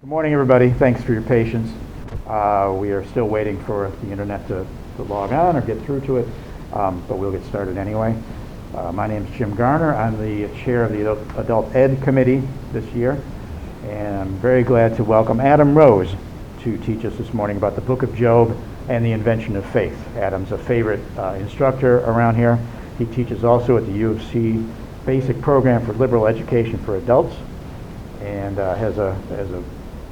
Good morning, everybody. Thanks for your patience. We are still waiting for the internet to log on or get through to it, but we'll get started anyway. My name is Jim Garner. I'm the chair of the Adult Ed Committee this year, and I'm very glad to welcome Adam Rose to teach us this morning about the book of Job and the invention of faith. Adam's a favorite instructor around here. He teaches also at the U of C basic program for liberal education for adults, and has a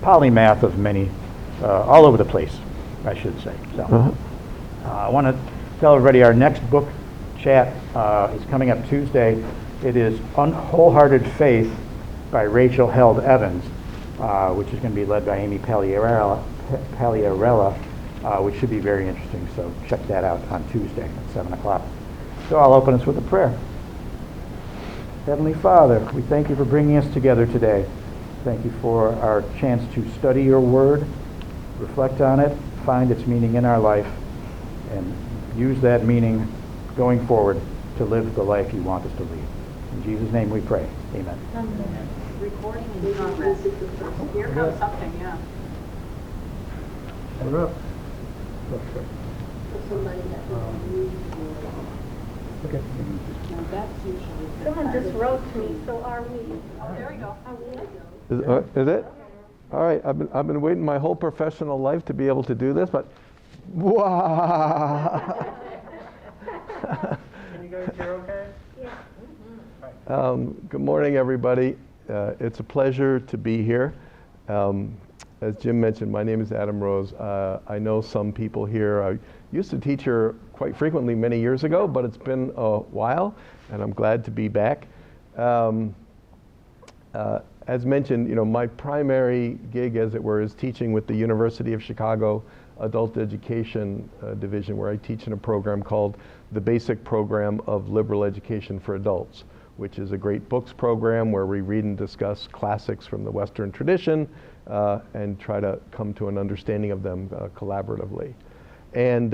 polymath of many, all over the place, I should say. So, I want to tell everybody our next book chat is coming up Tuesday. It is Wholehearted Faith by Rachel Held Evans, which is going to be led by Amy Pagliarella, which should be very interesting. So check that out on Tuesday at 7 o'clock. So I'll open us with a prayer. Heavenly Father, we thank you for bringing us together today. Thank you for our chance to study your word, reflect on it, find its meaning in our life, and use that meaning going forward to live the life you want us to lead. In Jesus' name we pray. Amen. Amen. Recording in progress. Here comes something, yeah. We're up. Okay. Now that's usually... Someone just wrote to me, so are we? Oh, there we go. Is it? All right. I've been waiting my whole professional life to be able to do this, but wow! Can you guys hear okay? Yeah. Good morning, everybody. It's a pleasure to be here. As Jim mentioned, my name is Adam Rose. I know some people here. I used to teach here quite frequently many years ago, but it's been a while, and I'm glad to be back. As mentioned, my primary gig, as it were, is teaching with the University of Chicago Adult Education Division, where I teach in a program called the Basic Program of Liberal Education for Adults, which is a great books program where we read and discuss classics from the Western tradition and try to come to an understanding of them collaboratively. And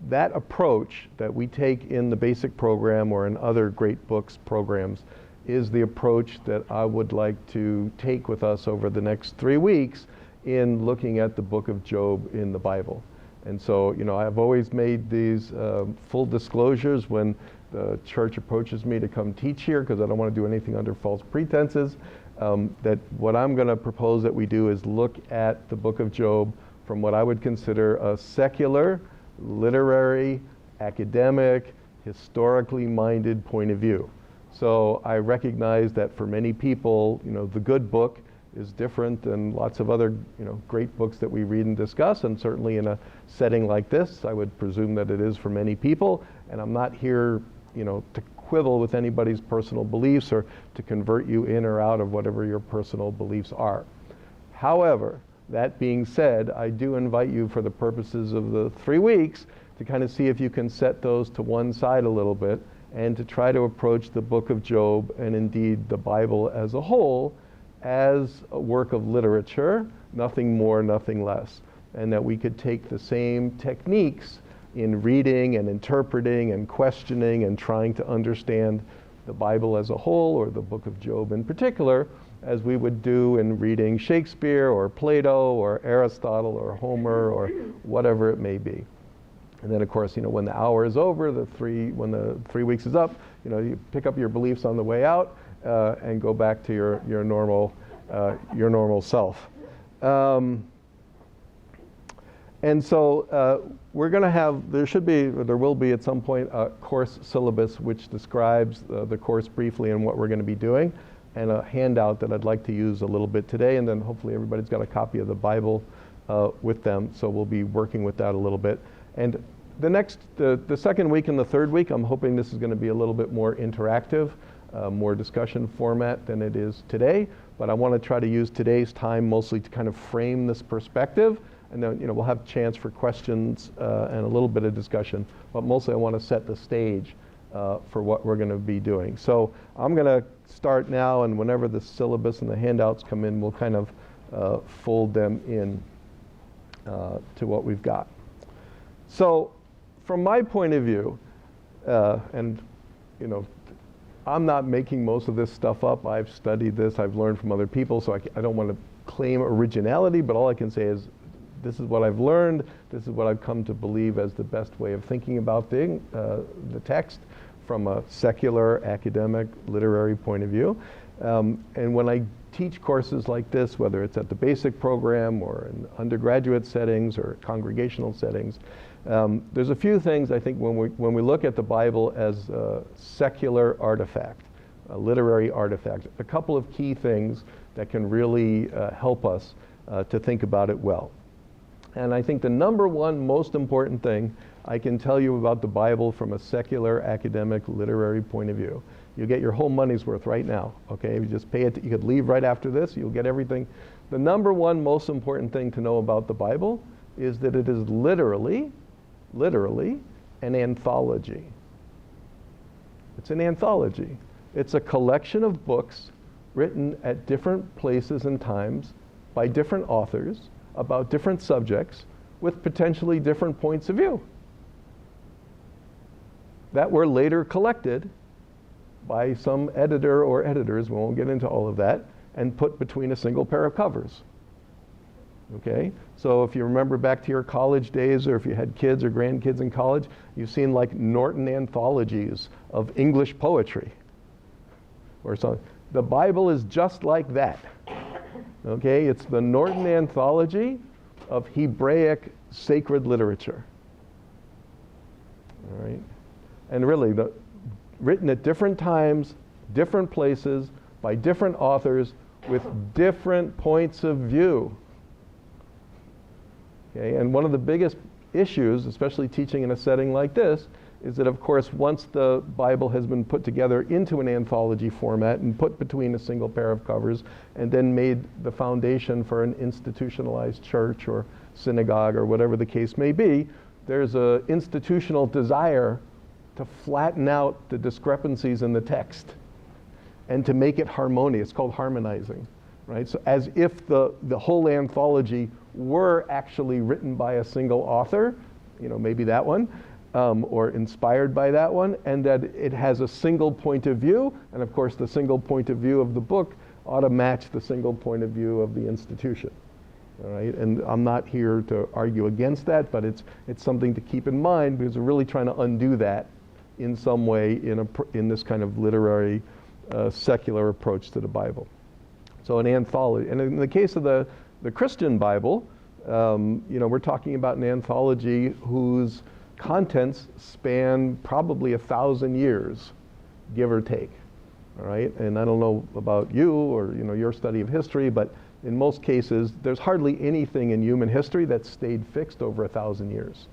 that approach that we take in the basic program or in other great books programs is the approach that I would like to take with us over the next 3 weeks in looking at the book of Job in the Bible. And so, I've always made these full disclosures when the church approaches me to come teach here, because I don't want to do anything under false pretenses, that what I'm going to propose that we do is look at the book of Job from what I would consider a secular, literary, academic, historically minded point of view. So I recognize that for many people, the good book is different than lots of other, great books that we read and discuss, and certainly in a setting like this, I would presume that it is for many people, and I'm not here, to quibble with anybody's personal beliefs or to convert you in or out of whatever your personal beliefs are. However, that being said, I do invite you for the purposes of the 3 weeks to kind of see if you can set those to one side a little bit and to try to approach the book of Job and indeed the Bible as a whole as a work of literature, nothing more, nothing less. And that we could take the same techniques in reading and interpreting and questioning and trying to understand the Bible as a whole, or the book of Job in particular, as we would do in reading Shakespeare or Plato or Aristotle or Homer or whatever it may be. And then, of course, when the hour is over, when the 3 weeks is up, you pick up your beliefs on the way out and go back to your normal self. And so we're going to have, there will be at some point a course syllabus which describes the course briefly and what we're going to be doing, and a handout that I'd like to use a little bit today, and then hopefully everybody's got a copy of the Bible with them, so we'll be working with that a little bit. And the second week and the third week, I'm hoping this is going to be a little bit more interactive, more discussion format than it is today, but I want to try to use today's time mostly to kind of frame this perspective, and then we'll have a chance for questions and a little bit of discussion, but mostly I want to set the stage for what we're going to be doing. So I'm going to start now, and whenever the syllabus and the handouts come in, we'll kind of fold them in to what we've got. So from my point of view, and I'm not making most of this stuff up. I've studied this, I've learned from other people, so I don't want to claim originality, but all I can say is this is what I've learned, this is what I've come to believe as the best way of thinking about the text from a secular, academic, literary point of view. And when I teach courses like this, whether it's at the basic program or in undergraduate settings or congregational settings, there's a few things I think when we look at the Bible as a secular artifact, a literary artifact, a couple of key things that can really help us to think about it well. And I think the number one most important thing I can tell you about the Bible from a secular, academic, literary point of view. You'll get your whole money's worth right now, okay? You just pay it, you could leave right after this, you'll get everything. The number one most important thing to know about the Bible is that it is literally an anthology. It's an anthology. It's a collection of books written at different places and times by different authors about different subjects with potentially different points of view that were later collected by some editor or editors, we won't get into all of that, and put between a single pair of covers. Okay? So if you remember back to your college days, or if you had kids or grandkids in college, you've seen like Norton anthologies of English poetry or something. The Bible is just like that. Okay? It's the Norton anthology of Hebraic sacred literature. All right? And really, written at different times, different places, by different authors, with different points of view. Okay, and one of the biggest issues, especially teaching in a setting like this, is that of course once the Bible has been put together into an anthology format and put between a single pair of covers and then made the foundation for an institutionalized church or synagogue or whatever the case may be, there's an institutional desire to flatten out the discrepancies in the text and to make it harmonious. It's called harmonizing, right? So as if the whole anthology were actually written by a single author, you know, maybe that one, or inspired by that one, and that it has a single point of view, and of course the single point of view of the book ought to match the single point of view of the institution. All right, and I'm not here to argue against that, but it's something to keep in mind because we're really trying to undo that in some way in this kind of literary secular approach to the Bible. So an anthology, and in the case of the Christian Bible, you know, we're talking about an anthology whose contents span probably 1,000 years, give or take. All right, and I don't know about you or your study of history, but in most cases, there's hardly anything in human history that's stayed fixed over 1,000 years.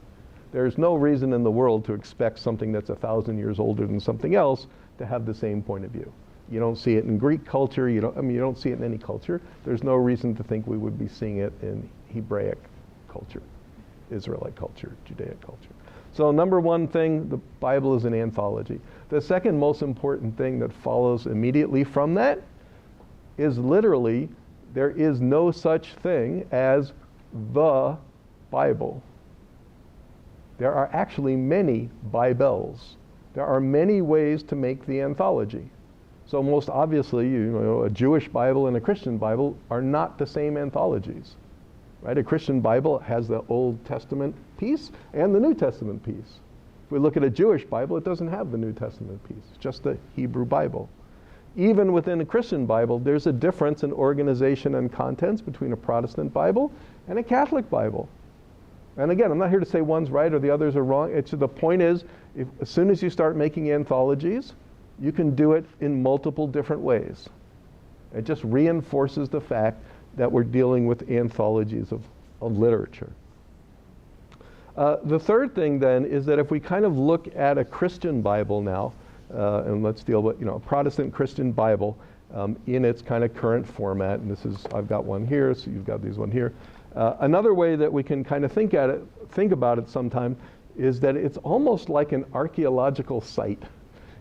There's no reason in the world to expect something that's 1,000 years older than something else to have the same point of view. You don't see it in Greek culture. You don't see it in any culture. There's no reason to think we would be seeing it in Hebraic culture, Israelite culture, Judaic culture. So number one thing, the Bible is an anthology. The second most important thing that follows immediately from that is literally there is no such thing as the Bible. There are actually many Bibles. There are many ways to make the anthology. So most obviously, a Jewish Bible and a Christian Bible are not the same anthologies, right? A Christian Bible has the Old Testament piece and the New Testament piece. If we look at a Jewish Bible, it doesn't have the New Testament piece, it's just the Hebrew Bible. Even within a Christian Bible, there's a difference in organization and contents between a Protestant Bible and a Catholic Bible. And again, I'm not here to say one's right or the others are wrong. The point is, as soon as you start making anthologies, you can do it in multiple different ways. It just reinforces the fact that we're dealing with anthologies of literature. The third thing then is that if we kind of look at a Christian Bible now, and let's deal with a Protestant Christian Bible in its kind of current format, and I've got one here, so you've got these one here. Another way that we can kind of think about it sometime is that it's almost like an archaeological site.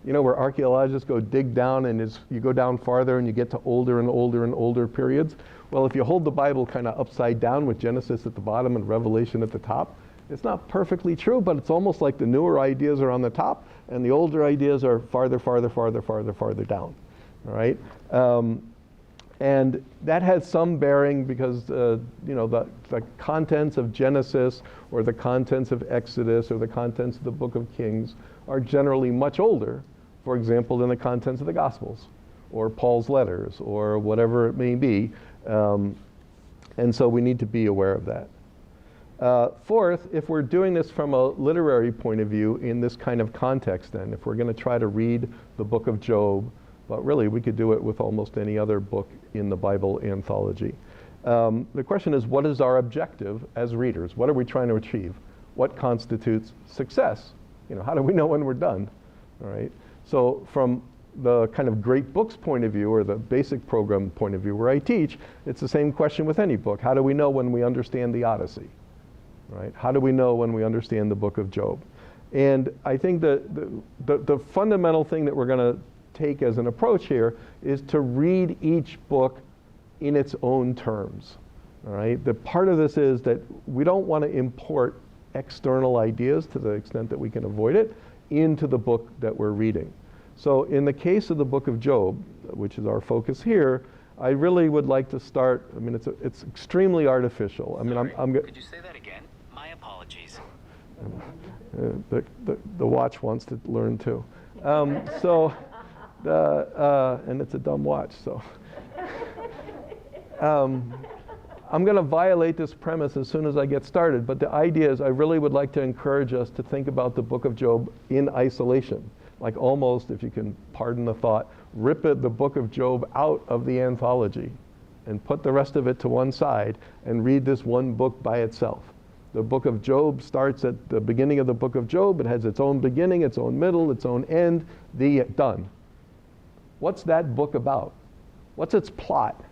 Where archaeologists go dig down and you go down farther and you get to older and older and older periods. Well, if you hold the Bible kind of upside down with Genesis at the bottom and Revelation at the top, it's not perfectly true, but it's almost like the newer ideas are on the top and the older ideas are farther down. All right? And that has some bearing because the contents of Genesis or the contents of Exodus or the contents of the Book of Kings are generally much older, for example, than the contents of the Gospels or Paul's letters or whatever it may be. And so we need to be aware of that. Fourth, if we're doing this from a literary point of view in this kind of context, then if we're going to try to read the book of Job, but really we could do it with almost any other book in the Bible anthology. The question is, what is our objective as readers? What are we trying to achieve? What constitutes success? How do we know when we're done? All right. So from the kind of great books point of view or the basic program point of view where I teach, it's the same question with any book. How do we know when we understand the Odyssey? Right? How do we know when we understand the book of Job? And I think the fundamental thing that we're going to take as an approach here is to read each book in its own terms. All right? The part of this is that we don't want to import external ideas to the extent that we can avoid it into the book that we're reading. So in the case of the book of Job, which is our focus here, I really would like to start, it's extremely artificial. Could you say that again? My apologies. The watch wants to learn too. And it's a dumb watch, so. I'm going to violate this premise as soon as I get started, but the idea is I really would like to encourage us to think about the book of Job in isolation. Like almost, if you can pardon the thought, rip the book of Job out of the anthology and put the rest of it to one side and read this one book by itself. The book of Job starts at the beginning of the book of Job. It has its own beginning, its own middle, its own end, done. What's that book about? What's its plot?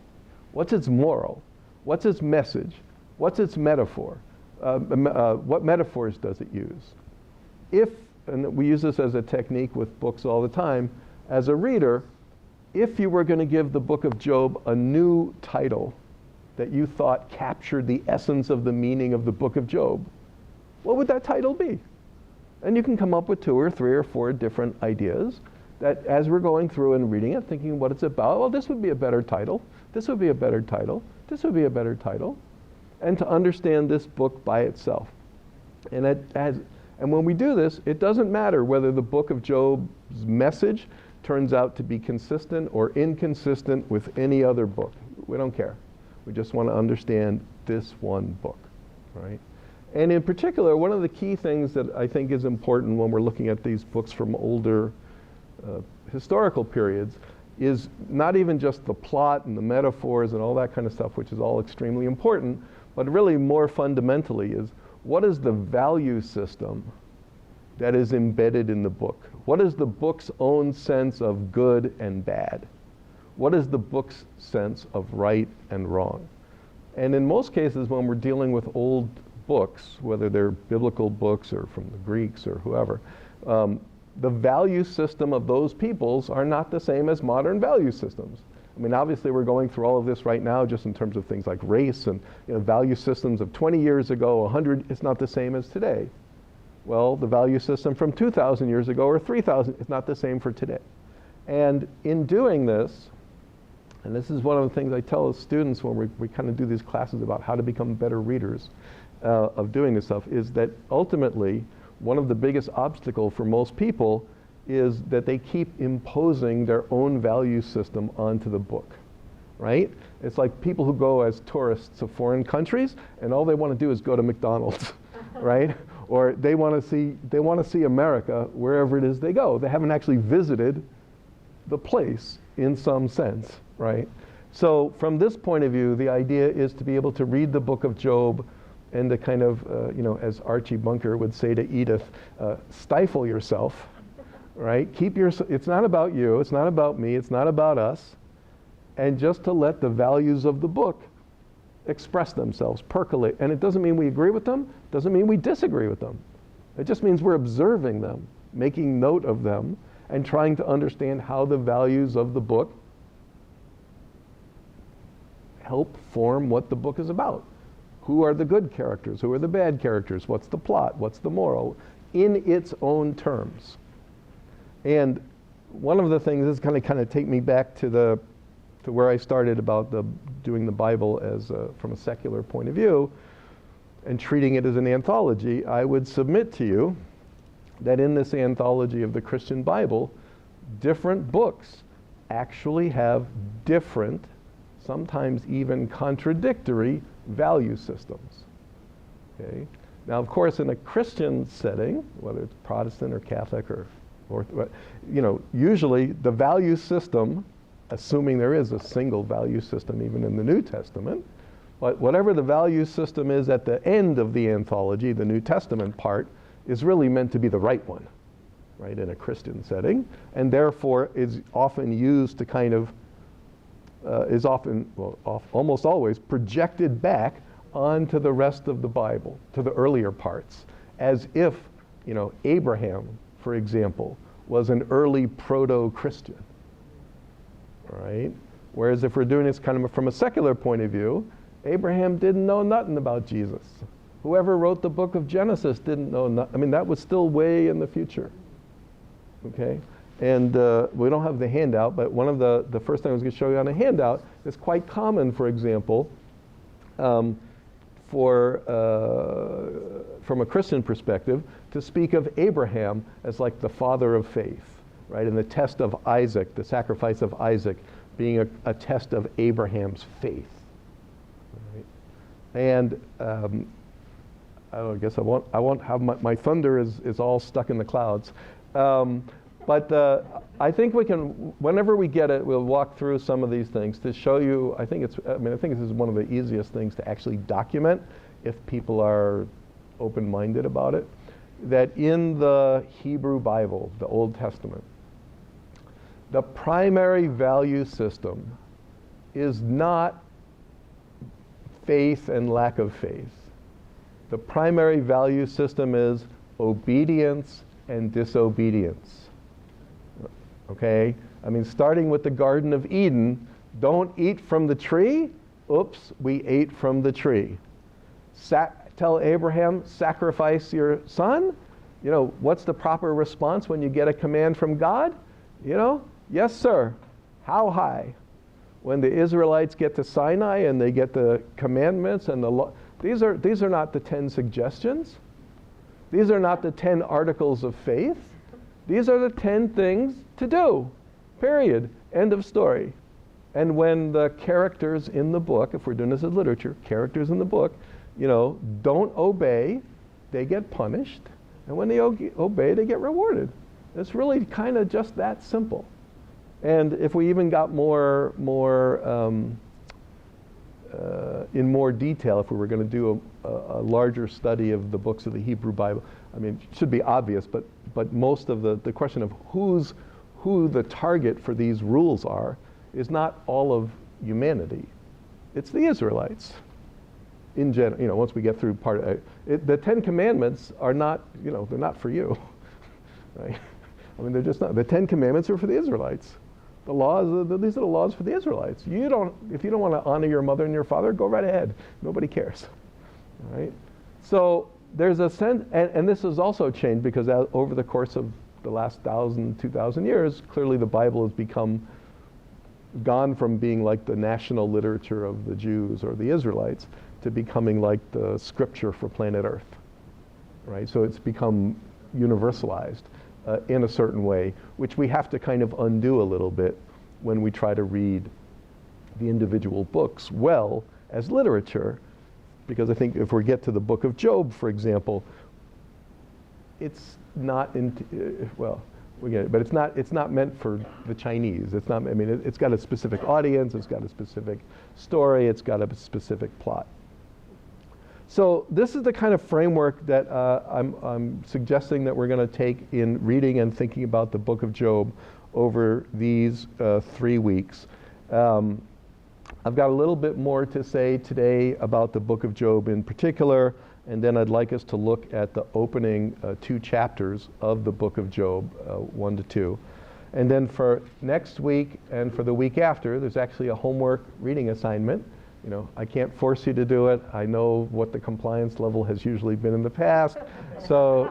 What's its moral? What's its message? What's its metaphor? What metaphors does it use? And we use this as a technique with books all the time, as a reader, if you were going to give the book of Job a new title that you thought captured the essence of the meaning of the book of Job, what would that title be? And you can come up with 2 or 3 or 4 different ideas that as we're going through and reading it, thinking what it's about, well, this would be a better title, this would be a better title, this would be a better title, and to understand this book by itself. And when we do this, it doesn't matter whether the book of Job's message turns out to be consistent or inconsistent with any other book. We don't care. We just want to understand this one book, right? And in particular, one of the key things that I think is important when we're looking at these books from older historical periods is not even just the plot and the metaphors and all that kind of stuff, which is all extremely important, but really more fundamentally is what is the value system that is embedded in the book? What is the book's own sense of good and bad? What is the book's sense of right and wrong? And in most cases, when we're dealing with old books, whether they're biblical books or from the Greeks or whoever, the value system of those peoples are not the same as modern value systems. Obviously we're going through all of this right now just in terms of things like race and value systems of 20 years ago, 100, it's not the same as today. Well, the value system from 2,000 years ago or 3,000 is not the same for today. And in doing this, and this is one of the things I tell students when we kind of do these classes about how to become better readers of doing this stuff, is that ultimately one of the biggest obstacles for most people is that they keep imposing their own value system onto the book, right? It's like people who go as tourists to foreign countries and all they want to do is go to McDonald's, right? Or they want to see America wherever it is they go. They haven't actually visited the place in some sense, right? So from this point of view, the idea is to be able to read the book of Job and to kind of, as Archie Bunker would say to Edith, stifle yourself, right? It's not about you, it's not about me, it's not about us, and just to let the values of the book express themselves, percolate. And it doesn't mean we agree with them, doesn't mean we disagree with them. It just means we're observing them, making note of them, and trying to understand how the values of the book help form what the book is about. Who are the good characters? Who are the bad characters? What's the plot? What's the moral? In its own terms. And one of the things is kind of take me back to to where I started about doing the Bible as from a secular point of view and treating it as an anthology, I would submit to you that in this anthology of the Christian Bible, different books actually have different, sometimes even contradictory value systems. Okay? Now, of course, in a Christian setting, whether it's Protestant or Catholic or usually the value system, assuming there is a single value system even in the New Testament, but whatever the value system is at the end of the anthology, the New Testament part, is really meant to be the right one, right, in a Christian setting, and therefore is often used to kind of, almost always projected back onto the rest of the Bible, to the earlier parts, as if, Abraham, for example, was an early proto-Christian, right? Whereas if we're doing this kind of from a secular point of view, Abraham didn't know nothing about Jesus. Whoever wrote the book of Genesis didn't know nothing. That was still way in the future, okay? And we don't have the handout, but one of the first thing I was going to show you on a handout is quite common, for example, from a Christian perspective, to speak of Abraham as like the father of faith, right? And the test of Isaac, the sacrifice of Isaac, being a test of Abraham's faith. Right? And I guess I won't have my thunder is all stuck in the clouds. But I think we can, whenever we get it, we'll walk through some of these things to show you. I think this is one of the easiest things to actually document if people are open-minded about it. That in the Hebrew Bible, the Old Testament, the primary value system is not faith and lack of faith. The primary value system is obedience and disobedience. Okay? Starting with the Garden of Eden, don't eat from the tree. Oops, we ate from the tree. Tell Abraham, sacrifice your son. What's the proper response when you get a command from God? Yes, sir. How high? When the Israelites get to Sinai and they get the commandments and the law, these are not the 10 suggestions. These are not the 10 articles of faith. These are the 10 things to do, period, end of story. And when the characters in the book, if we're doing this as literature, characters in the book, don't obey, they get punished. And when they obey, they get rewarded. It's really kind of just that simple. And if we even got more in more detail, if we were going to do a larger study of the books of the Hebrew Bible, it should be obvious, but most of the question of who the target for these rules are is not all of humanity. It's the Israelites. In general, once we get through part of it, the 10 Commandments are not, they're not for you, right? They're just not. The 10 Commandments are for the Israelites. The laws, these are the laws for the Israelites. If you don't want to honor your mother and your father, go right ahead. Nobody cares, right? So there's a sense, and this has also changed because over the course of the last 1,000, 2,000 years, clearly the Bible has gone from being like the national literature of the Jews or the Israelites to becoming like the scripture for planet Earth, right? So it's become universalized in a certain way, which we have to kind of undo a little bit when we try to read the individual books well as literature, because I think if we get to the book of Job, for example, it's not we get it, but it's not meant for the Chinese. It's not. It's got a specific audience. It's got a specific story. It's got a specific plot. So this is the kind of framework that I'm suggesting that we're going to take in reading and thinking about the book of Job over these 3 weeks. I've got a little bit more to say today about the book of Job in particular, and then I'd like us to look at the opening 2 chapters of the book of Job, 1 to 2. And then for next week and for the week after, there's actually a homework reading assignment. I can't force you to do it. I know what the compliance level has usually been in the past. So,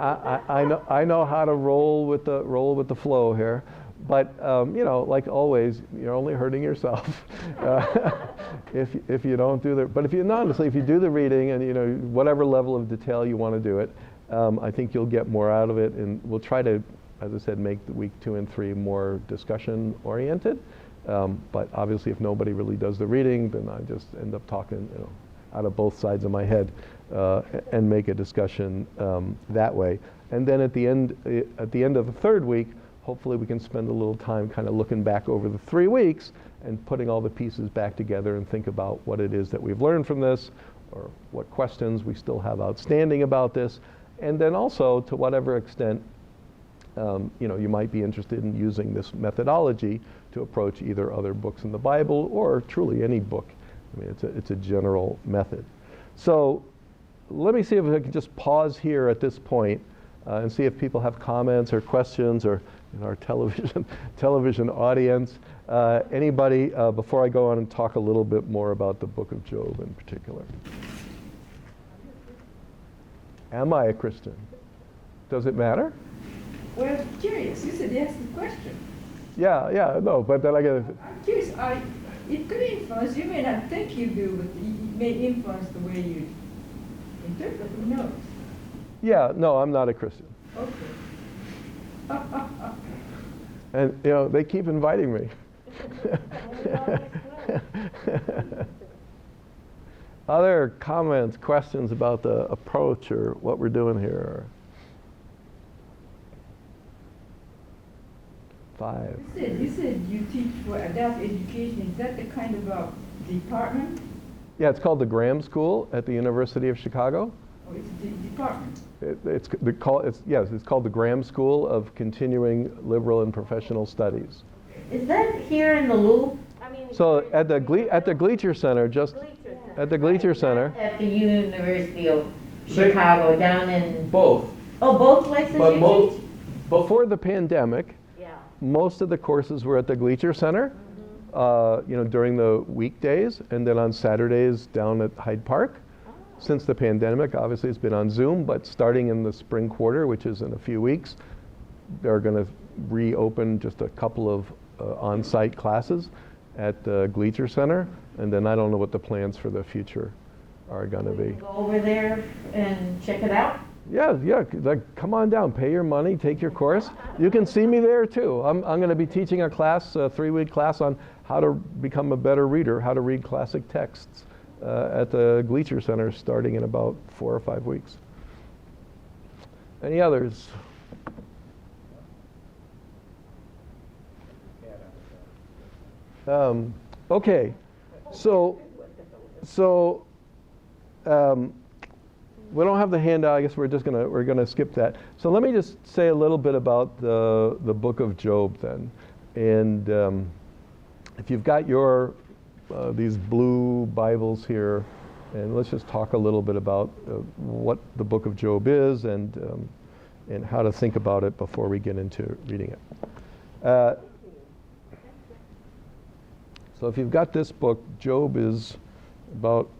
I know how to roll with the flow here. But you know, like always, you're only hurting yourself if you don't do the. But if you honestly, if you do the reading and you know whatever level of detail you want to do it, I think you'll get more out of it. And we'll try to, as I said, make the week 2 and 3 more discussion oriented. But obviously, if nobody really does the reading, then I just end up talking, you know, out of both sides of my head and make a discussion that way. And then at the end of the 3rd week, hopefully we can spend a little time kind of looking back over the 3 weeks and putting all the pieces back together and think about what it is that we've learned from this, or what questions we still have outstanding about this, and then also to whatever extent you know, you might be interested in using this methodology to approach either other books in the Bible or truly any book. I mean, it's a general method. So let me see if I can just pause here at this point and see if people have comments or questions, or in our television audience. Anybody, before I go on and talk a little bit more about the book of Job in particular. Am I a Christian? Does it matter? Well, I'm curious. You said yes to the question. Yeah, no, but then I get. I'm curious. It could influence. You may not think you do, but it may influence the way you interpret. Who knows? Yeah, no, I'm not a Christian. Okay. And you know, they keep inviting me. Other comments, questions about the approach or what we're doing here? 5. You said you teach for adult education. Is that the kind of a department? Yeah, it's called the Graham School at the University of Chicago. Oh, it's the department. It's called the Graham School of Continuing Liberal and Professional Studies. Is that here in the Loop? I mean, So at the Gleacher Center, just at the Gleacher Center. At the University of Chicago, down in... Both. Oh, both places But you both- teach? Before the pandemic, yeah. most of the courses were at the Gleacher Center, you know, during the weekdays, and then on Saturdays down at Hyde Park. Since the pandemic, obviously it's been on Zoom, but starting in the spring quarter, which is in a few weeks, they're going to reopen just a couple of on-site classes at the Gleacher Center, and then I don't know what the plans for the future are going to be. Go over there and check it out? Yeah, like, come on down, pay your money, take your course. You can see me there too. I'm going to be teaching a class, a 3-week class on how to become a better reader, how to read classic texts at the Gleacher Center starting in about 4 or 5 weeks. Any others? Okay, so we don't have the handout. I guess we're gonna skip that. So let me just say a little bit about the book of Job then, and if you've got your these blue Bibles here, and let's just talk a little bit about what the book of Job is and how to think about it before we get into reading it. So if you've got this book, Job is about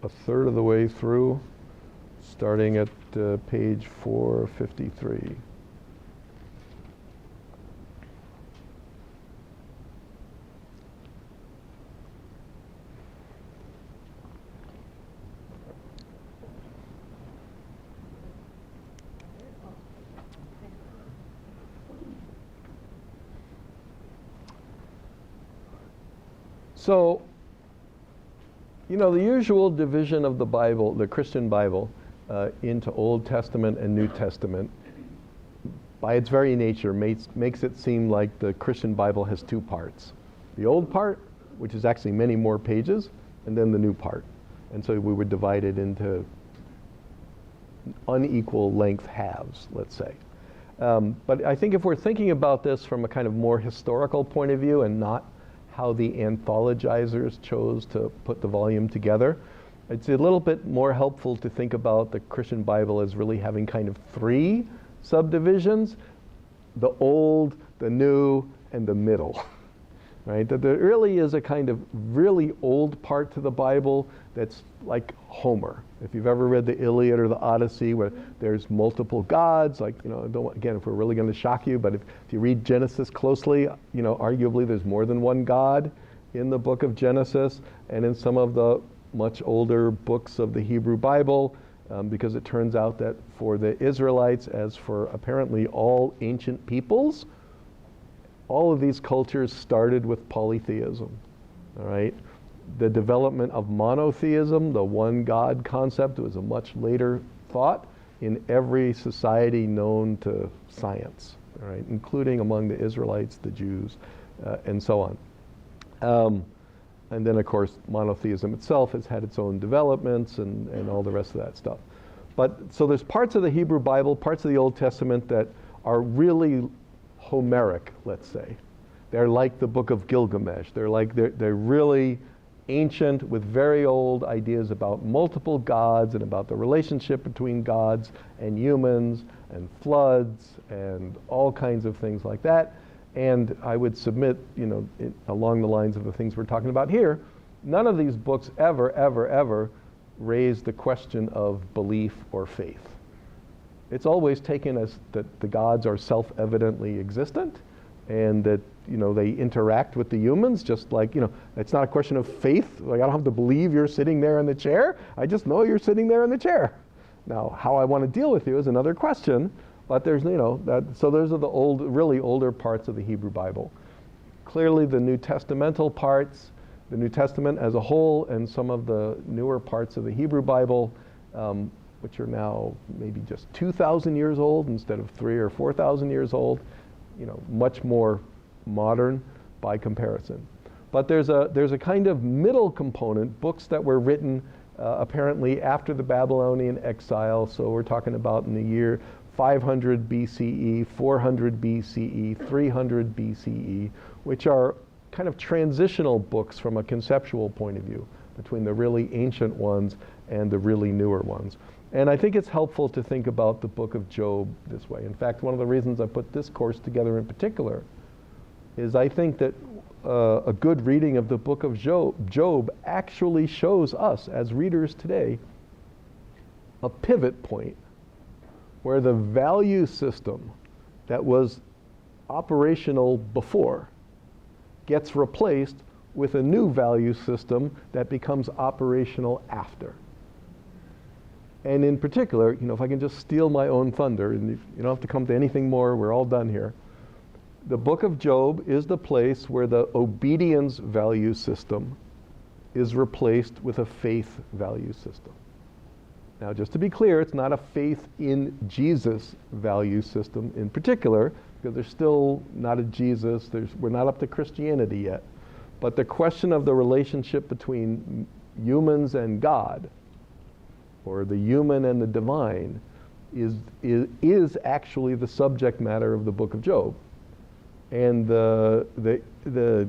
a third of the way through, starting at page 453. So, you know, the usual division of the Bible, the Christian Bible, into Old Testament and New Testament, by its very nature, makes it seem like the Christian Bible has 2 parts. The old part, which is actually many more pages, and then the new part. And so we would divide it into unequal length halves, let's say. But I think if we're thinking about this from a kind of more historical point of view and not how the anthologizers chose to put the volume together, it's a little bit more helpful to think about the Christian Bible as really having kind of 3 subdivisions: the old, the new, and the middle. right? That there really is a kind of really old part to the Bible that's like Homer. If you've ever read the Iliad or the Odyssey, where there's multiple gods, like, again, if we're really going to shock you, but if you read Genesis closely, arguably there's more than one God in the book of Genesis and in some of the much older books of the Hebrew Bible, because it turns out that for the Israelites, as for apparently all ancient peoples, all of these cultures started with polytheism, all right? The development of monotheism, the one God concept, was a much later thought in every society known to science, all right? Including among the Israelites, the Jews, and so on. And then, of course, monotheism itself has had its own developments and all the rest of that stuff. But so there's parts of the Hebrew Bible, parts of the Old Testament that are really Homeric, let's say. They're like the Book of Gilgamesh. They're really ancient with very old ideas about multiple gods and about the relationship between gods and humans and floods and all kinds of things like that. And I would submit, along the lines of the things we're talking about here, none of these books ever raise the question of belief or faith. It's always taken as that the gods are self-evidently existent and that, they interact with the humans, just like, it's not a question of faith. Like, I don't have to believe you're sitting there in the chair. I just know you're sitting there in the chair. Now, how I want to deal with you is another question. But there's, so those are the really older parts of the Hebrew Bible. Clearly the New Testamental parts, the New Testament as a whole, and some of the newer parts of the Hebrew Bible, which are now maybe just 2,000 years old instead of 3,000 or 4,000 years old, much more modern by comparison. But there's a kind of middle component, books that were written apparently after the Babylonian exile. So we're talking about in the year 500 BCE, 400 BCE, 300 BCE, which are kind of transitional books from a conceptual point of view between the really ancient ones and the really newer ones. And I think it's helpful to think about the book of Job this way. In fact, one of the reasons I put this course together in particular is I think that a good reading of the book of Job actually shows us as readers today a pivot point where the value system that was operational before gets replaced with a new value system that becomes operational after. And in particular, if I can just steal my own thunder, and you don't have to come to anything more, we're all done here. The book of Job is the place where the obedience value system is replaced with a faith value system. Now, just to be clear, it's not a faith in Jesus value system in particular, because there's still not a Jesus, we're not up to Christianity yet. But the question of the relationship between humans and God, or the human and the divine, is actually the subject matter of the book of Job. And the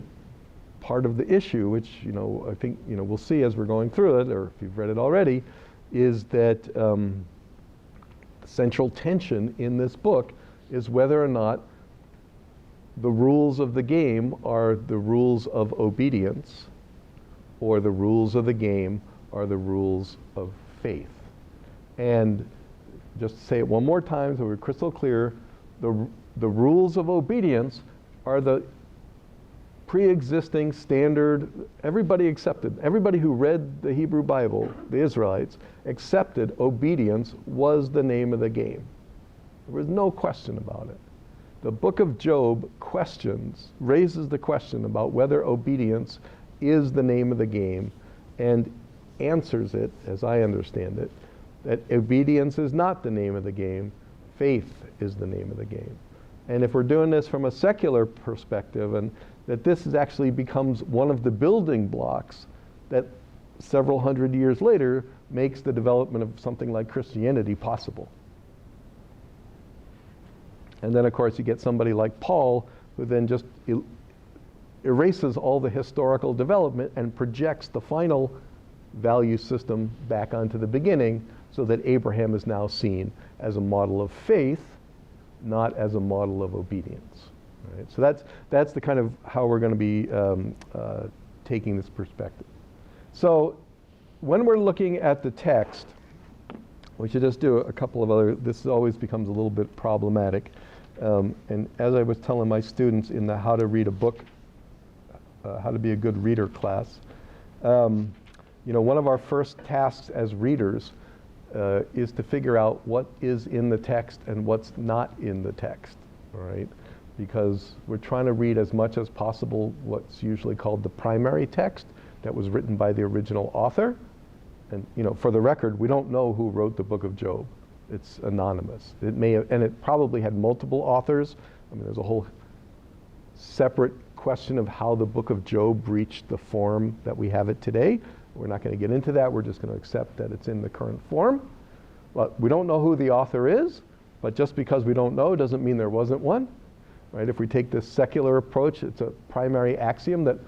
part of the issue, which I think we'll see as we're going through it, or if you've read it already, is that the central tension in this book is whether or not the rules of the game are the rules of obedience, or the rules of the game are the rules of faith. And just to say it one more time so we're crystal clear, the rules of obedience are the pre-existing standard, everybody accepted. Everybody who read the Hebrew Bible, the Israelites, accepted obedience was the name of the game. There was no question about it. The book of Job raises the question about whether obedience is the name of the game, and answers it, as I understand it, that obedience is not the name of the game, faith is the name of the game. And if we're doing this from a secular perspective, and that this actually becomes one of the building blocks that several hundred years later makes the development of something like Christianity possible. And then, of course, you get somebody like Paul, who then just erases all the historical development and projects the final value system back onto the beginning, so that Abraham is now seen as a model of faith, not as a model of obedience. Right? So that's the kind of how we're going to be taking this perspective. So when we're looking at the text, we should just do a couple of other, this always becomes a little bit problematic. And as I was telling my students in the How to Read a Book, How to Be a Good Reader class, one of our first tasks as readers is to figure out what is in the text and what's not in the text, all right? Because we're trying to read as much as possible what's usually called the primary text that was written by the original author. And for the record, we don't know who wrote the book of Job. It's anonymous. It may have, and it probably had multiple authors. I mean, there's a whole separate question of how the book of Job reached the form that we have it today. We're not going to get into that. We're just going to accept that it's in the current form. But we don't know who the author is, but just because we don't know doesn't mean there wasn't one. Right? If we take this secular approach, it's a primary axiom that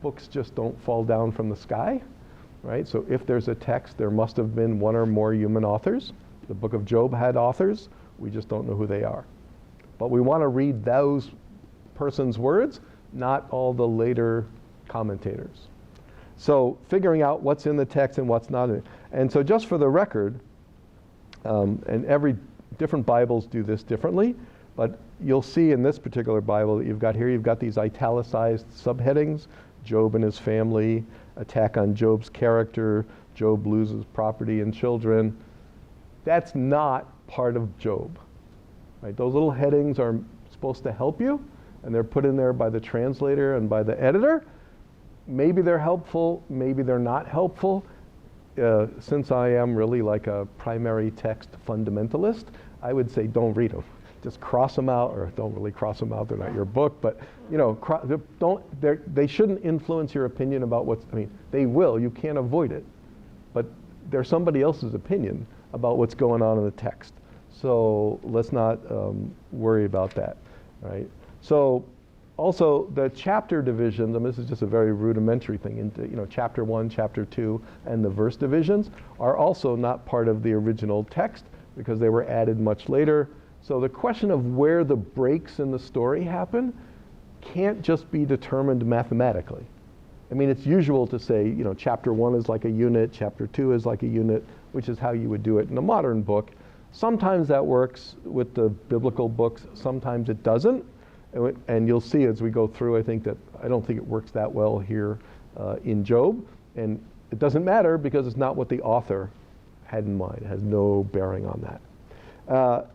books just don't fall down from the sky. Right? So if there's a text, there must have been one or more human authors. The book of Job had authors. We just don't know who they are. But we want to read those person's words, not all the later commentators. So figuring out what's in the text and what's not in it. And so just for the record, and every different Bibles do this differently, but you'll see in this particular Bible that you've got here, you've got these italicized subheadings: Job and his family, attack on Job's character, Job loses property and children. That's not part of Job. Right? Those little headings are supposed to help you, and they're put in there by the translator and by the editor. Maybe they're helpful, maybe they're not helpful. Since I am really like a primary text fundamentalist, I would say don't read them. Just cross them out, or don't really cross them out, they're not your book, but they shouldn't influence your opinion about they will, you can't avoid it, but they're somebody else's opinion about what's going on in the text. So let's not worry about that, right? So also the chapter divisions, and this is just a very rudimentary thing, into chapter 1, chapter 2, and the verse divisions are also not part of the original text because they were added much later. So the question of where the breaks in the story happen can't just be determined mathematically. I mean, it's usual to say, chapter 1 is like a unit, chapter 2 is like a unit, which is how you would do it in a modern book. Sometimes that works with the biblical books, sometimes it doesn't. And you'll see as we go through, I don't think it works that well here in Job. And it doesn't matter because it's not what the author had in mind. It has no bearing on that.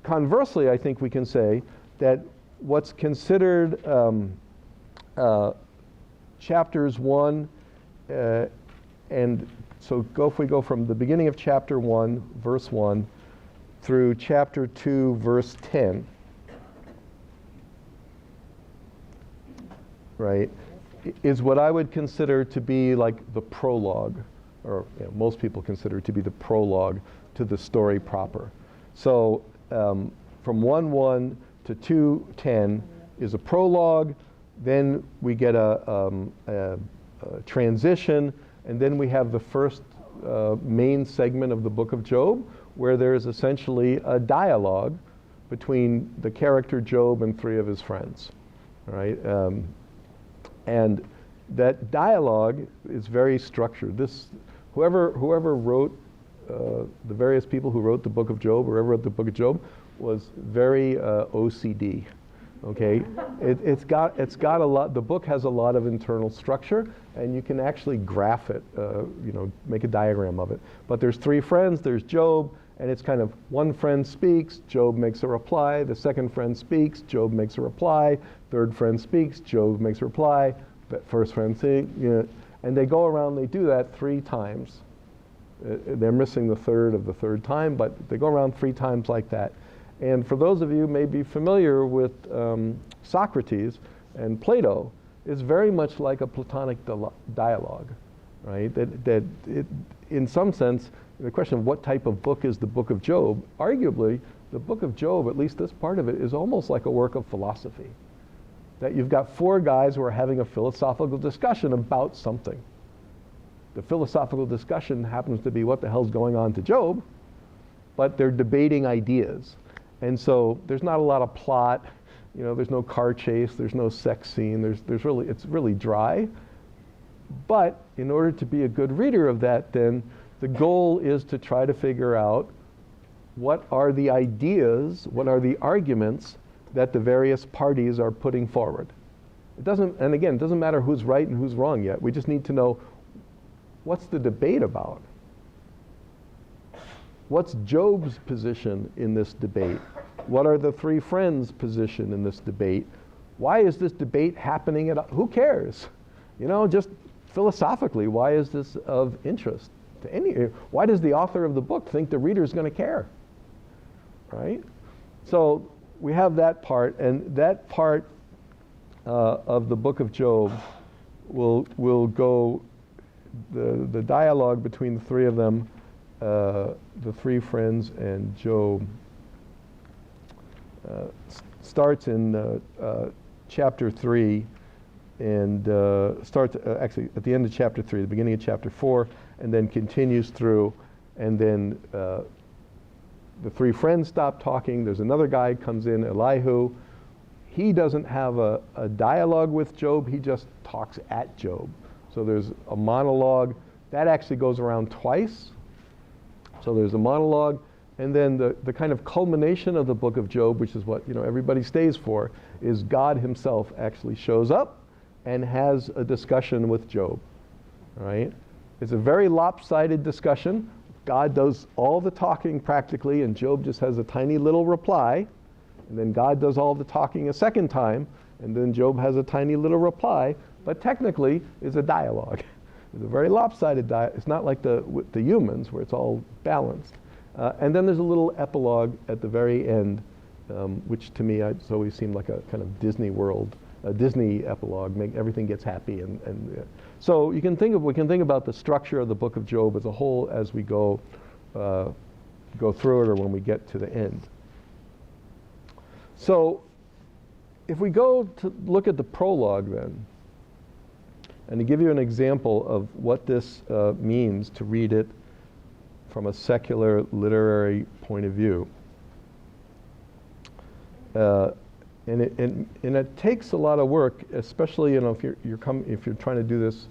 Conversely, I think we can say that what's considered chapters 1, and so if we go from the beginning of chapter 1, verse 1, through chapter 2, verse 10, right, is what I would consider to be like the prologue, or most people consider to be the prologue to the story proper. So from 1:1 to 2:10 is a prologue, then we get a transition, and then we have the first main segment of the book of Job, where there is essentially a dialogue between the character Job and 3 of his friends, right? And that dialogue is very structured. Whoever wrote, the various people who wrote the book of Job, or whoever wrote the book of Job, was very OCD. Okay, it's got a lot. The book has a lot of internal structure, and you can actually graph it. Make a diagram of it. But there's 3 friends. There's Job, and it's kind of one friend speaks, Job makes a reply. The second friend speaks, Job makes a reply. Third friend speaks, Job makes a reply. But first friend speaks, and they go around. They do that 3 times. They're missing the third of the third time, but they go around 3 times like that. And for those of you who may be familiar with Socrates and Plato, it's very much like a Platonic dialogue, right? That in some sense, the question of what type of book is the book of Job, arguably, the book of Job, at least this part of it, is almost like a work of philosophy. That you've got 4 guys who are having a philosophical discussion about something. The philosophical discussion happens to be what the hell's going on to Job, but they're debating ideas. And so there's not a lot of plot, You know, there's no car chase, there's no sex scene, it's really dry. But in order to be a good reader of that, then the goal is to try to figure out what are the ideas, what are the arguments that the various parties are putting forward. It doesn't matter who's right and who's wrong yet. We just need to know, what's the debate about? What's Job's position in this debate? What are the three friends' position in this debate? Why is this debate happening who cares? You know, just philosophically, why is this of interest to why does the author of the book think the reader is going to care? Right? So we have that part, and that part of the book of Job will go, the dialogue between the three of them, the three friends and Job, starts in chapter 3 and starts actually at the end of chapter 3, the beginning of chapter 4, and then continues through, and then the three friends stop talking. There's another guy comes in, Elihu. He doesn't have a dialogue with Job, he just talks at Job. So there's a monologue. That actually goes around twice. So there's a monologue, and then the kind of culmination of the book of Job, which is what everybody stays for, is God himself actually shows up and has a discussion with Job. All right? It's a very lopsided discussion. God does all the talking practically, and Job just has a tiny little reply. And then God does all the talking a second time, and then Job has a tiny little reply. But technically, it's a dialogue. It's a very lopsided dialogue. It's not like the humans, where it's all balanced. And then there's a little epilogue at the very end, which to me it's always seemed like a kind of Disney World, a Disney epilogue. Everything gets happy, so we can think about the structure of the book of Job as a whole as we go through it, or when we get to the end. So if we go to look at the prologue then, and to give you an example of what this means to read it from a secular literary point of view. And it takes a lot of work, especially if you're trying to do this,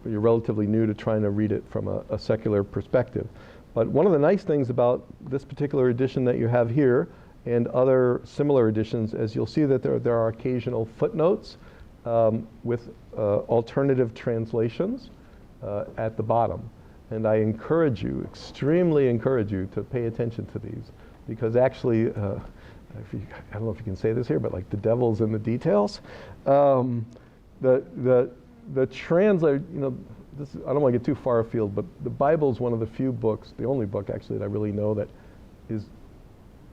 you're relatively new to trying to read it from a secular perspective. But one of the nice things about this particular edition that you have here and other similar editions, as you'll see that there are occasional footnotes with alternative translations at the bottom. And I extremely encourage you to pay attention to these, because actually, I don't know if you can say this here, but like the devil's in the details. The translator, I don't want to get too far afield, but the Bible is one of the few books, the only book actually that I really know that is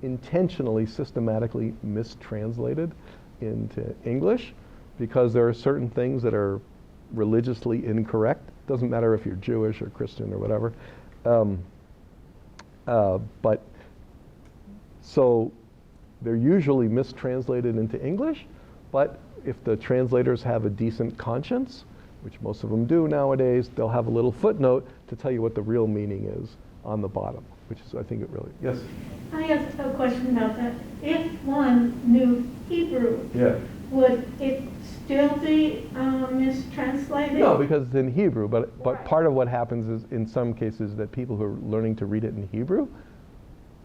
intentionally, systematically mistranslated into English, because there are certain things that are religiously incorrect. Doesn't matter if you're Jewish or Christian or whatever. But so they're usually mistranslated into English, but if the translators have a decent conscience, which most of them do nowadays, they'll have a little footnote to tell you what the real meaning is on the bottom, which is, I think it really, yes? I have a question about that. If one knew Hebrew, Yeah. would it still be mistranslated? No, because it's in Hebrew, but Right. part of what happens is, in some cases, that people who are learning to read it in Hebrew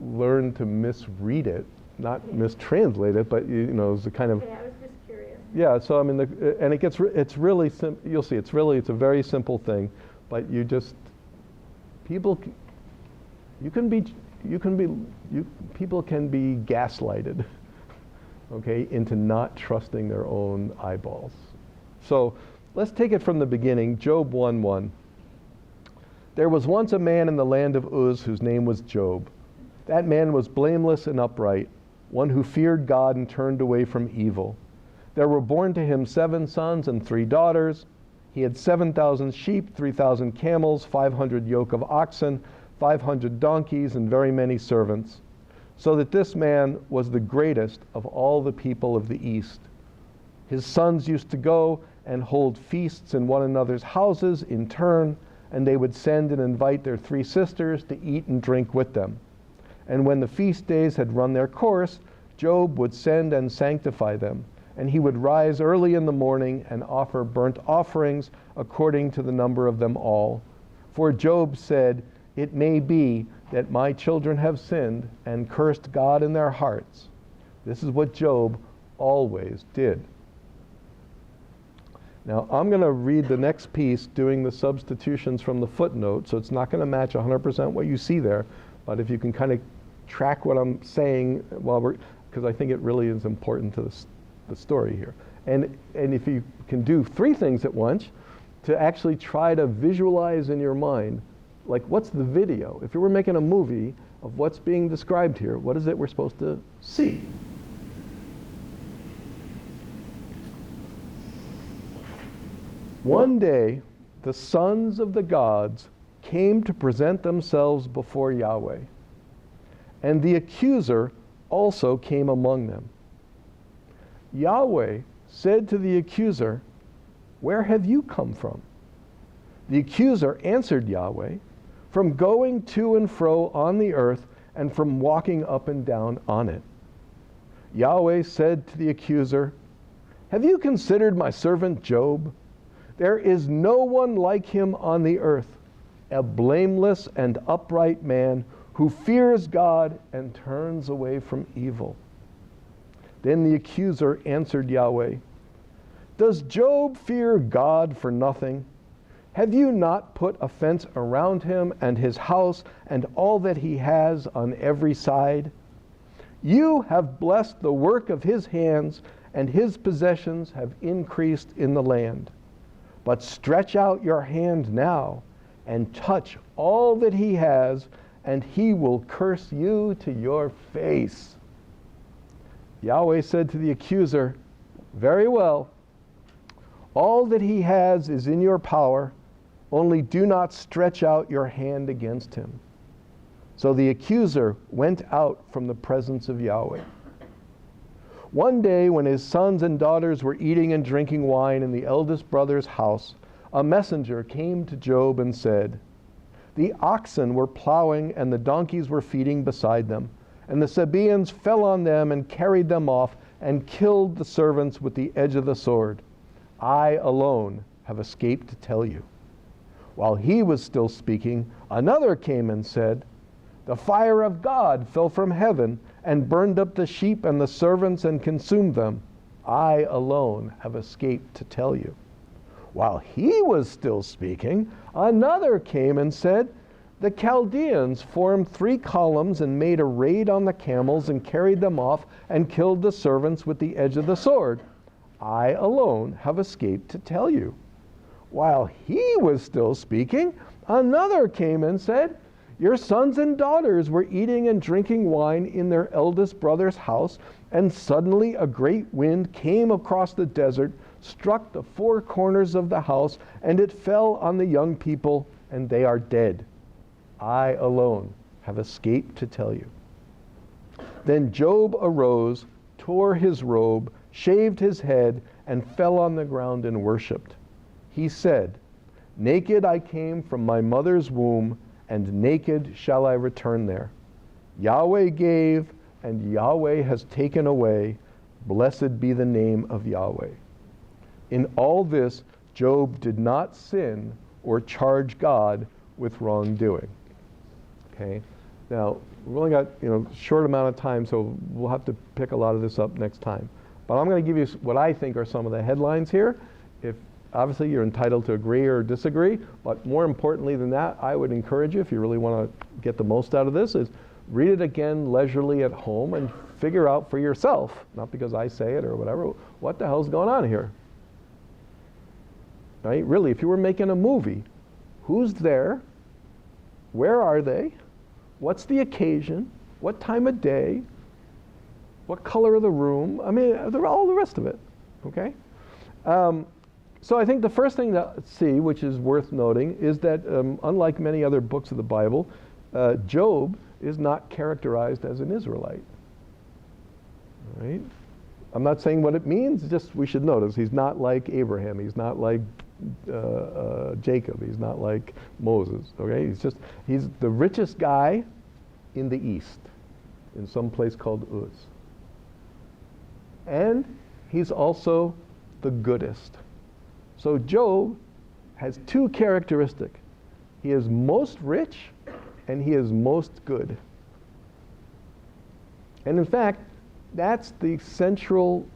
learn to misread it, not mistranslate it, but it's a kind of, Okay, I was just curious. yeah. So I mean, and it's really you'll see, it's a very simple thing, but people can be gaslighted, okay, into not trusting their own eyeballs. So let's take it from the beginning. Job 1:1. There was once a man in the land of Uz whose name was Job. That man was blameless and upright, one who feared God and turned away from evil. There were born to him 7 sons and 3 daughters. He had 7,000 sheep, 3,000 camels, 500 yoke of oxen, 500 donkeys, and very many servants, so that this man was the greatest of all the people of the East. His sons used to go and hold feasts in one another's houses in turn, and they would send and invite their 3 sisters to eat and drink with them. And when the feast days had run their course, Job would send and sanctify them, and he would rise early in the morning and offer burnt offerings according to the number of them all. For Job said, "It may be that my children have sinned and cursed God in their hearts." This is what Job always did. Now, I'm going to read the next piece doing the substitutions from the footnote, so it's not going to match 100% what you see there, but if you can kind of track what I'm saying because I think it really is important to the story here. And if you can do three things at once, to actually try to visualize in your mind, like what's the video? If you were making a movie of what's being described here, what is it we're supposed to see? One day, the sons of the gods came to present themselves before Yahweh, and the accuser also came among them. Yahweh said to the accuser, "Where have you come from?" The accuser answered Yahweh, "From going to and fro on the earth and from walking up and down on it." Yahweh said to the accuser, "Have you considered my servant Job? There is no one like him on the earth, a blameless and upright man who fears God and turns away from evil." Then the accuser answered Yahweh, "Does Job fear God for nothing? Have you not put a fence around him and his house and all that he has on every side? You have blessed the work of his hands, and his possessions have increased in the land. But stretch out your hand now and touch all that he has, and he will curse you to your face." Yahweh said to the accuser, "Very well. All that he has is in your power, only do not stretch out your hand against him." So the accuser went out from the presence of Yahweh. One day, when his sons and daughters were eating and drinking wine in the eldest brother's house, a messenger came to Job and said, "The oxen were plowing and the donkeys were feeding beside them, and the Sabaeans fell on them and carried them off and killed the servants with the edge of the sword. I alone have escaped to tell you." While he was still speaking, another came and said, "The fire of God fell from heaven and burned up the sheep and the servants and consumed them. I alone have escaped to tell you." While he was still speaking, another came and said, "The Chaldeans formed 3 columns and made a raid on the camels and carried them off and killed the servants with the edge of the sword. I alone have escaped to tell you." While he was still speaking, another came and said, "Your sons and daughters were eating and drinking wine in their eldest brother's house, and suddenly a great wind came across the desert, struck the 4 corners of the house, and it fell on the young people, and they are dead. I alone have escaped to tell you." Then Job arose, tore his robe, shaved his head, and fell on the ground and worshipped. He said, "Naked I came from my mother's womb, and naked shall I return there. Yahweh gave, and Yahweh has taken away. Blessed be the name of Yahweh." In all this, Job did not sin or charge God with wrongdoing. Okay? Now, we've only got a short amount of time, so we'll have to pick a lot of this up next time. But I'm going to give you what I think are some of the headlines here. Obviously, you're entitled to agree or disagree, but more importantly than that, I would encourage you, if you really want to get the most out of this, is read it again leisurely at home and figure out for yourself, not because I say it or whatever, what the hell's going on here? Right? Really, if you were making a movie, who's there? Where are they? What's the occasion? What time of day? What color of the room? I mean, all the rest of it, okay? So I think the first thing to see, which is worth noting, is that unlike many other books of the Bible, Job is not characterized as an Israelite. All right? I'm not saying what it means, just we should notice he's not like Abraham, he's not like Jacob, he's not like Moses, okay? He's the richest guy in the east, in some place called Uz. and he's also the goodest. So Job has two characteristics. He is most rich and he is most good. And in fact, that's the central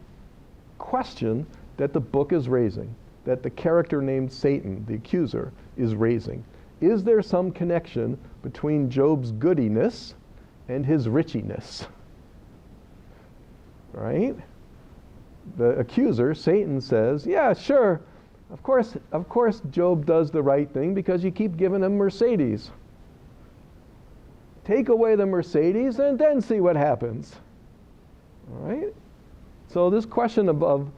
question that the book is raising, that the character named Satan, the accuser, is raising. Is there some connection between Job's goodiness and his richiness? Right? The accuser, Satan, says, yeah, sure, of course Job does the right thing because you keep giving him Mercedes. Take away the Mercedes and then see what happens. All right? So this question and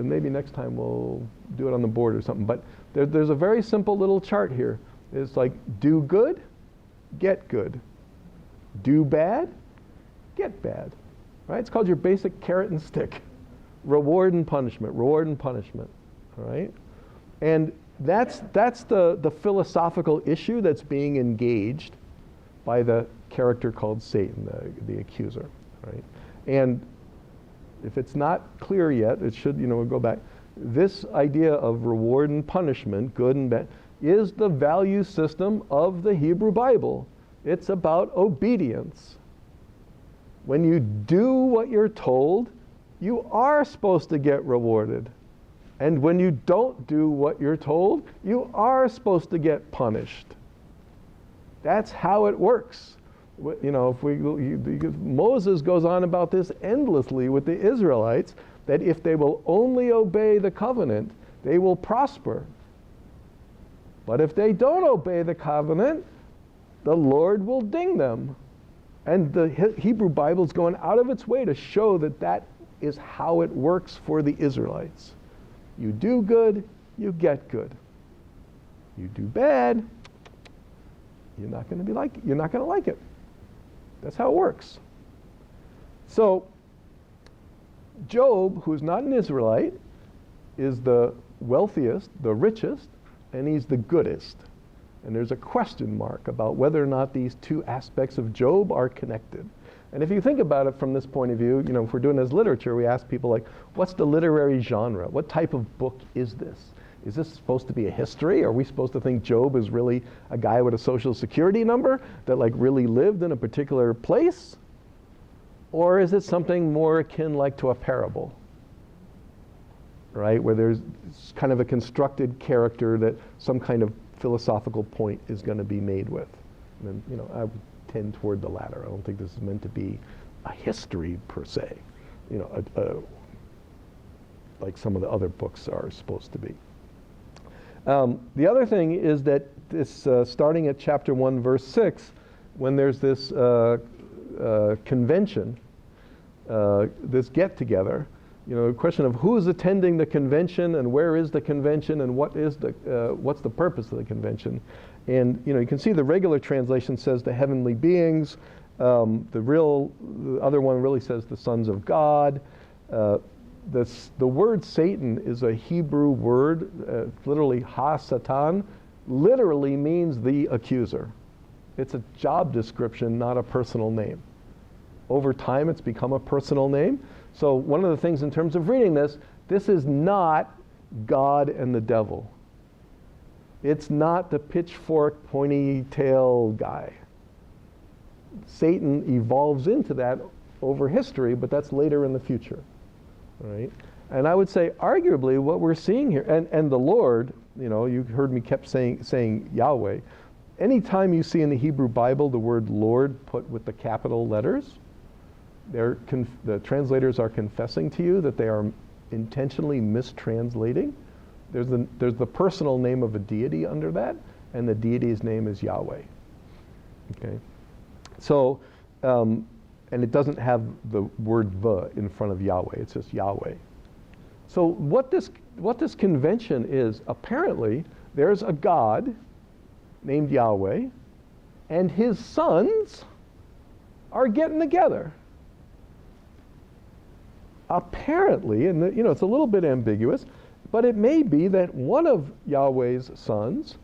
maybe next time we'll do it on the board or something, but there's a very simple little chart here. It's like, do good, get good. Do bad, get bad. Right? It's called your basic carrot and stick. Reward and punishment, reward and punishment. All right? And that's the philosophical issue that's being engaged by the character called Satan, the accuser. Right? And if it's not clear yet, it should, we'll go back. This idea of reward and punishment, good and bad, is the value system of the Hebrew Bible. It's about obedience. When you do what you're told, you are supposed to get rewarded. And when you don't do what you're told, you are supposed to get punished. That's how it works. Moses goes on about this endlessly with the Israelites, that if they will only obey the covenant, they will prosper. But if they don't obey the covenant, the Lord will ding them. And the Hebrew Bible is going out of its way to show that that is how it works for the Israelites. You do good, you get good. You do bad, you're not going to like it. That's how it works. So Job, who's not an Israelite, is the wealthiest, the richest, and he's the goodest. And there's a question mark about whether or not these two aspects of Job are connected. And if you think about it from this point of view, if we're doing this literature, we ask people like, what's the literary genre? What type of book is this? Is this supposed to be a history? Are we supposed to think Job is really a guy with a social security number that really lived in a particular place? Or is it something more akin to a parable? Right? Where there's kind of a constructed character that some kind of philosophical point is going to be made with. And then, I would tend toward the latter. I don't think this is meant to be a history per se, like some of the other books are supposed to be. The other thing is that this, starting at chapter 1, verse 6, when there's this convention, this get-together, the question of who is attending the convention and where is the convention and what's the purpose of the convention. And you can see the regular translation says the heavenly beings. The other one really says the sons of God. The word Satan is a Hebrew word, literally ha-satan, literally means the accuser. It's a job description, not a personal name. Over time, it's become a personal name. So one of the things in terms of reading this is not God and the devil. It's not the pitchfork, pointy tail guy. Satan evolves into that over history, but that's later in the future. Right? And I would say, arguably, what we're seeing here, and the Lord, you heard me kept saying Yahweh. Anytime you see in the Hebrew Bible the word Lord put with the capital letters, the translators are confessing to you that they are intentionally mistranslating. There's the personal name of a deity under that, and the deity's name is Yahweh. Okay? So, and it doesn't have the word the in front of Yahweh. It's just Yahweh. So what this convention is, apparently, there's a God named Yahweh, and his sons are getting together. Apparently, and it's a little bit ambiguous, but it may be that one of Yahweh's sons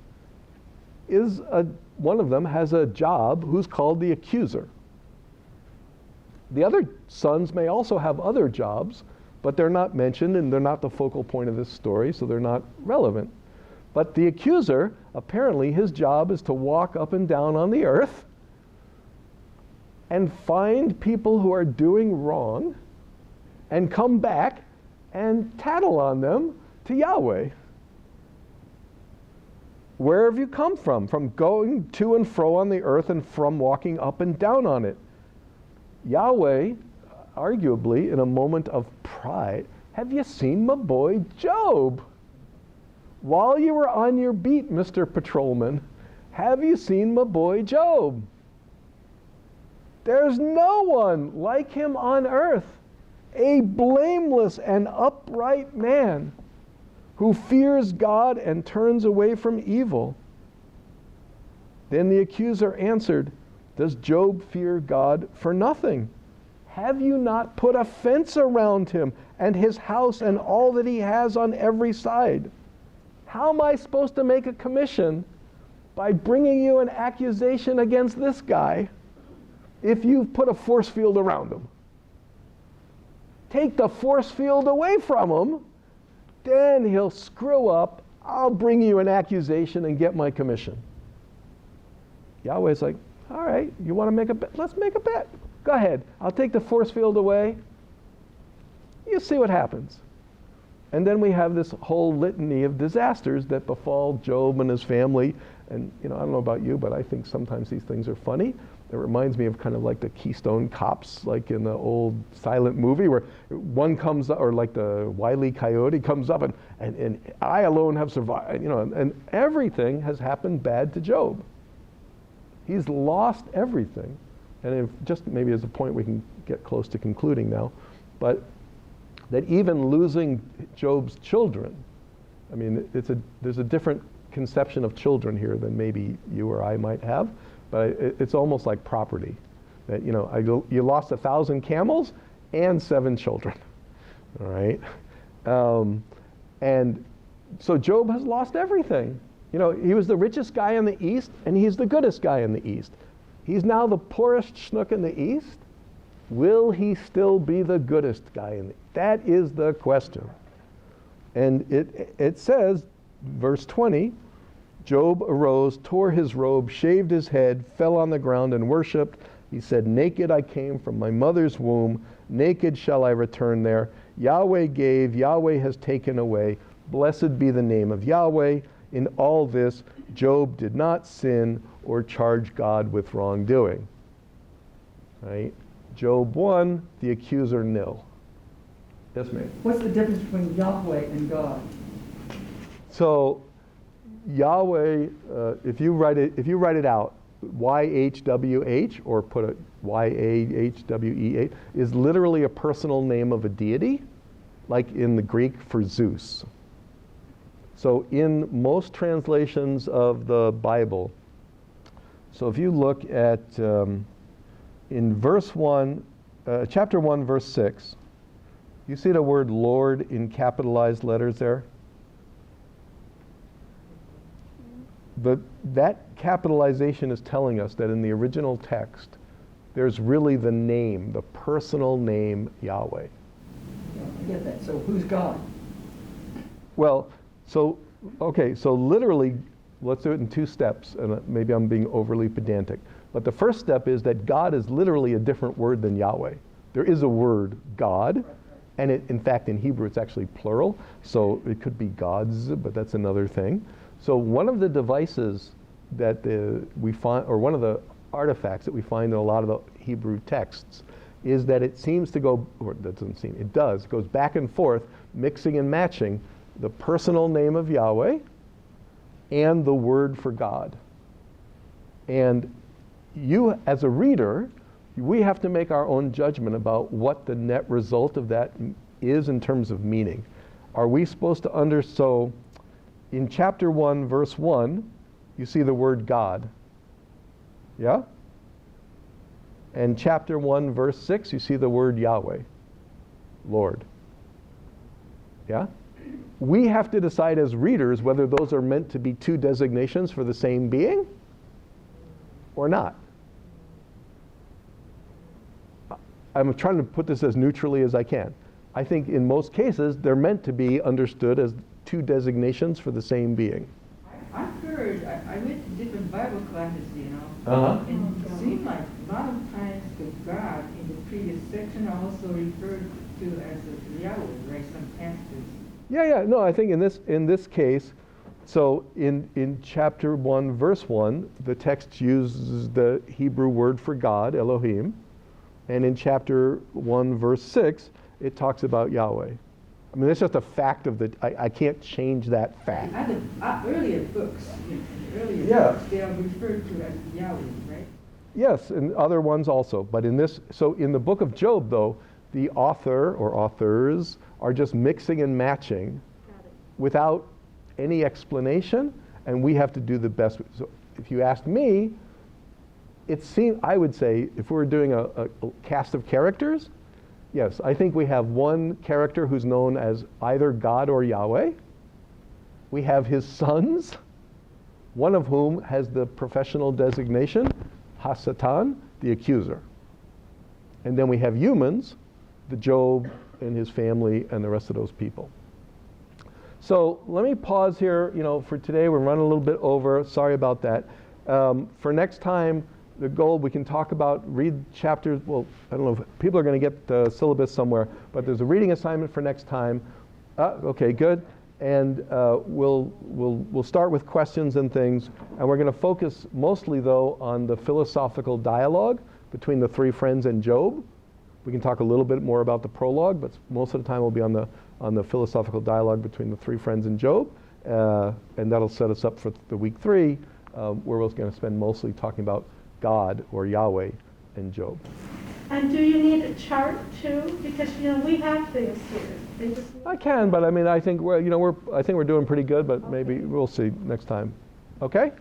one of them has a job who's called the accuser. The other sons may also have other jobs, but they're not mentioned and they're not the focal point of this story, so they're not relevant. But the accuser, apparently his job is to walk up and down on the earth and find people who are doing wrong and come back and tattle on them to Yahweh. Where have you come from? From going to and fro on the earth and from walking up and down on it. Yahweh, arguably in a moment of pride, have you seen my boy Job? While you were on your beat, Mr. Patrolman, have you seen my boy Job? There's no one like him on earth, a blameless and upright man who fears God and turns away from evil. Then the accuser answered, does Job fear God for nothing? Have you not put a fence around him and his house and all that he has on every side? How am I supposed to make a commission by bringing you an accusation against this guy if you've put a force field around him? Take the force field away from him, then he'll screw up. I'll bring you an accusation and get my commission. Yahweh's like, all right, you want to make a bet? Let's make a bet. Go ahead. I'll take the force field away. You see what happens. And then we have this whole litany of disasters that befall Job and his family. And, I don't know about you, but I think sometimes these things are funny. It reminds me of kind of like the Keystone Cops, like in the old silent movie where one comes up, or like the Wile E. Coyote comes up and I alone have survived, and everything has happened bad to Job. He's lost everything. And if just maybe as a point we can get close to concluding now, but that even losing Job's children, I mean, there's a different conception of children here than maybe you or I might have, but it's almost like property. That, you lost 1,000 camels and 7 children, all right? And so Job has lost everything. He was the richest guy in the East, and he's the goodest guy in the East. He's now the poorest schnook in the East. Will he still be the goodest guy in the East? That is the question. And it says, verse 20, Job arose, tore his robe, shaved his head, fell on the ground and worshipped. He said, naked I came from my mother's womb, naked shall I return there. Yahweh gave, Yahweh has taken away. Blessed be the name of Yahweh. In all this, Job did not sin or charge God with wrongdoing. Right? Job 1, the accuser nil. Yes, ma'am. What's the difference between Yahweh and God? So Yahweh, if you write it out, YHWH, or put it YAHWEH, is literally a personal name of a deity, like in the Greek for Zeus. So in most translations of the Bible, so if you look at in verse 1, chapter 1, verse 6, you see the word Lord in capitalized letters there? That capitalization is telling us that in the original text, there's really the name, the personal name Yahweh. Yeah, I get that. So who's God? Well, so literally, let's do it in 2 steps, and maybe I'm being overly pedantic. But the first step is that God is literally a different word than Yahweh. There is a word, God, and in fact in Hebrew it's actually plural, so it could be gods, but that's another thing. So one of the devices that we find, or one of the artifacts that we find in a lot of the Hebrew texts, is that it seems to go, or that doesn't seem, it does, it goes back and forth, mixing and matching the personal name of Yahweh and the word for God. And you, as a reader, we have to make our own judgment about what the net result of that is in terms of meaning. Are we supposed to so in chapter 1, verse 1, you see the word God. Yeah? And chapter 1, verse 6, you see the word Yahweh, Lord. Yeah? We have to decide as readers whether those are meant to be 2 designations for the same being or not. I'm trying to put this as neutrally as I can. I think in most cases, they're meant to be understood as two designations for the same being. I've heard, I went to different Bible classes, Uh-huh. and it seemed like a lot of times the God in the previous section are also referred to as a Yahweh, right, some passages. Yeah, no, I think in this case, so in chapter 1, verse 1, the text uses the Hebrew word for God, Elohim, and in chapter 1, verse 6, it talks about Yahweh. I mean, that's just a fact of the, I can't change that fact. Earlier books, in earlier Yeah. books, they are referred to as Yahweh, right? Yes, and other ones also. But in this, so in the book of Job, though, the author or authors are just mixing and matching without any explanation, and we have to do the best. So if you ask me, it seems, I would say, if we were doing a cast of characters, yes, I think we have one character who's known as either God or Yahweh. We have his sons, one of whom has the professional designation, Hasatan, the accuser. And then we have humans, the Job and his family and the rest of those people. So let me pause here, for today. We're running a little bit over. Sorry about that. For next time, the goal, we can talk about, read chapters. Well, I don't know if people are going to get the syllabus somewhere, but there's a reading assignment for next time. Okay, good. And we'll start with questions and things. And we're going to focus mostly, though, on the philosophical dialogue between the three friends and Job. We can talk a little bit more about the prologue, but most of the time we'll be on the philosophical dialogue between the three friends and Job. And that'll set us up for the week 3, where we're going to spend mostly talking about God or Yahweh and Job. And do you need a chart too? Because we have things here. They just I can, but I mean, I think we're doing pretty good, but maybe we'll see next time. Okay?